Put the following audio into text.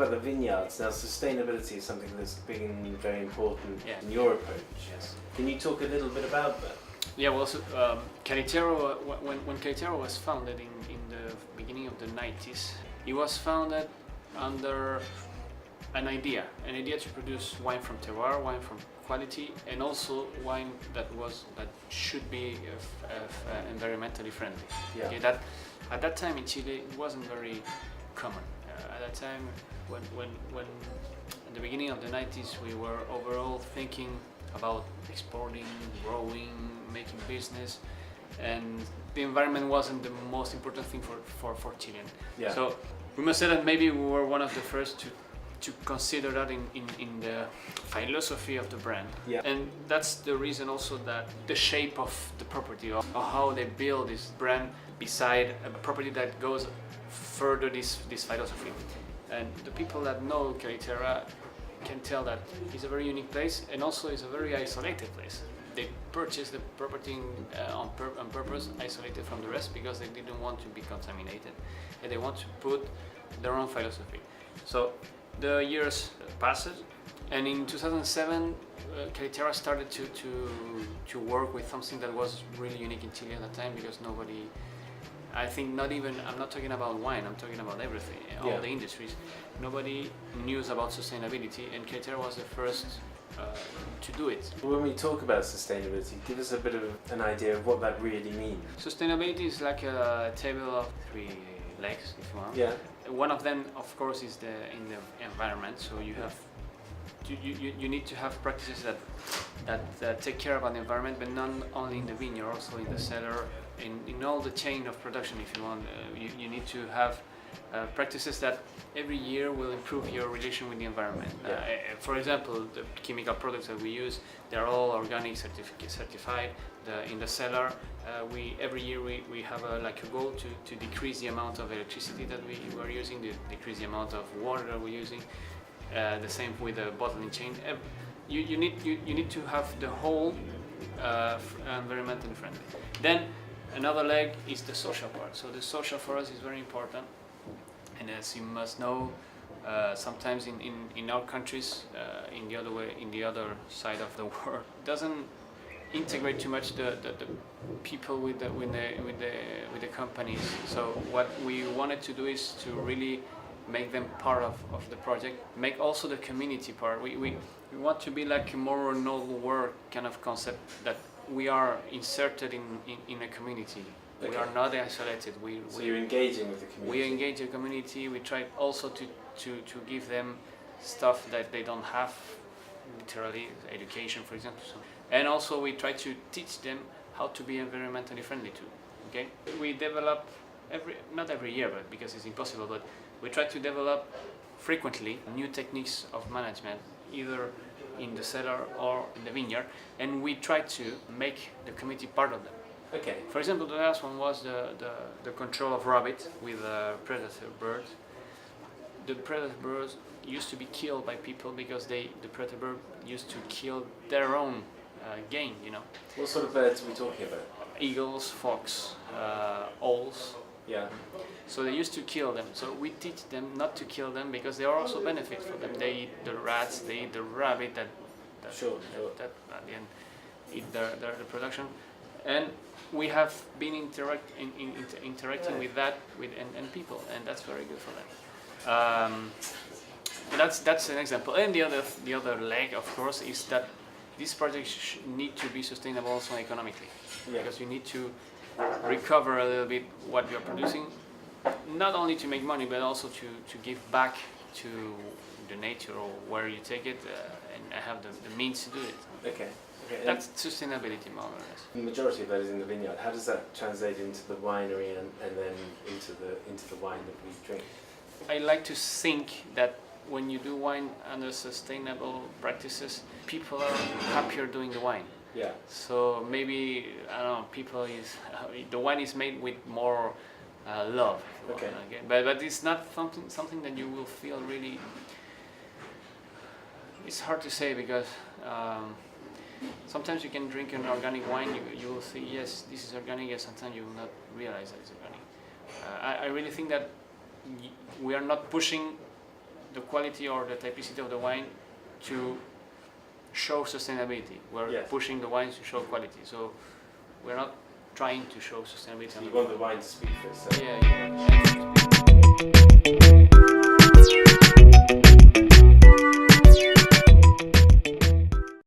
about the vineyards. Now, sustainability is something that's been very important Yeah. in your approach. Yes. Can you talk a little bit about that? Yeah, well, so, Caliterre, when Caliterre was founded in the beginning of the 90s, it was founded under an idea to produce wine from terroir, wine from quality, and also wine that should be environmentally friendly. Yeah. Okay, that at that time in Chile it wasn't very common. At that time, when at the beginning of the 90s, we were overall thinking about exporting, growing, making business, and the environment wasn't the most important thing for Chilean. Yeah. So we must say that maybe we were one of the first to consider that in the philosophy of the brand. Yeah. And that's the reason also that the shape of the property, or how they build this brand beside a property that goes further this philosophy. And the people that know Caliterra can tell that it's a very unique place, and also it's a very isolated place. They purchased the property on purpose, isolated from the rest, because they didn't want to be contaminated, and they want to put their own philosophy. So the years passed, and in 2007, Caliterra started to work with something that was really unique in Chile at that time, because nobody, I think I'm not talking about wine, I'm talking about everything, all the industries. Nobody knew about sustainability, and Caliterra was the first to do it. When we talk about sustainability, give us a bit of an idea of what that really means. Sustainability is like a table of 3 legs, if you want. Yeah. One of them, of course, is in the environment. So you have you need to have practices that take care about the environment, but not only in the vineyard, also in the cellar, in all the chain of production. If you want, you need to have practices that every year will improve your relation with the environment. For example, the chemical products that we use, they're all organic certified. In the cellar, every year we have a goal to decrease the amount of electricity that we are using, to decrease the amount of water that we're using. The same with the bottling chain. You need to have the whole environmentally friendly. Then another leg is the social part. So the social for us is very important. And as you must know, sometimes in our countries, in the other side of the world, doesn't integrate too much the people with the companies. So what we wanted to do is to really make them part of the project, make also the community part. We want to be like a more noble work kind of concept, that we are inserted in a community. Okay. We are not isolated. So you're engaging with the community? We engage the community. We try also to give them stuff that they don't have, literally education, for example. And also we try to teach them how to be environmentally friendly too. Okay? We develop not every year, but because it's impossible, but we try to develop frequently new techniques of management, either in the cellar or in the vineyard, and we try to make the community part of them. Okay. For example, the last one was the control of rabbit with predator birds. The predator birds used to be killed by people because the predator bird used to kill their own game, you know. What sort of birds are we talking about? Eagles, fox, owls. Yeah. So they used to kill them. So we teach them not to kill them, because there are also benefits for them. They eat the rats, they eat the rabbit that at the end eat the production. And we have been interacting with that and people, and that's very good for them. That's an example. And the other leg, of course, is that these projects need to be sustainable also economically, because you need to recover a little bit what you're producing, not only to make money, but also to give back to the nature or where you take it, and have the means to do it. Okay. That's sustainability, more or less. The majority of that is in the vineyard. How does that translate into the winery and then into the wine that we drink? I like to think that when you do wine under sustainable practices, people are happier doing the wine. Yeah. So maybe, I don't know, the wine is made with more love. Okay. But it's not something that you will feel really. It's hard to say, because sometimes you can drink an organic wine, you will say, yes, this is organic, and sometimes you will not realize that it's organic. I really think that we are not pushing the quality or the typicity of the wine to show sustainability. We're Yes. pushing the wines to show quality. So we're not trying to show sustainability. So on you the want the wine to speak for itself. yeah, yeah.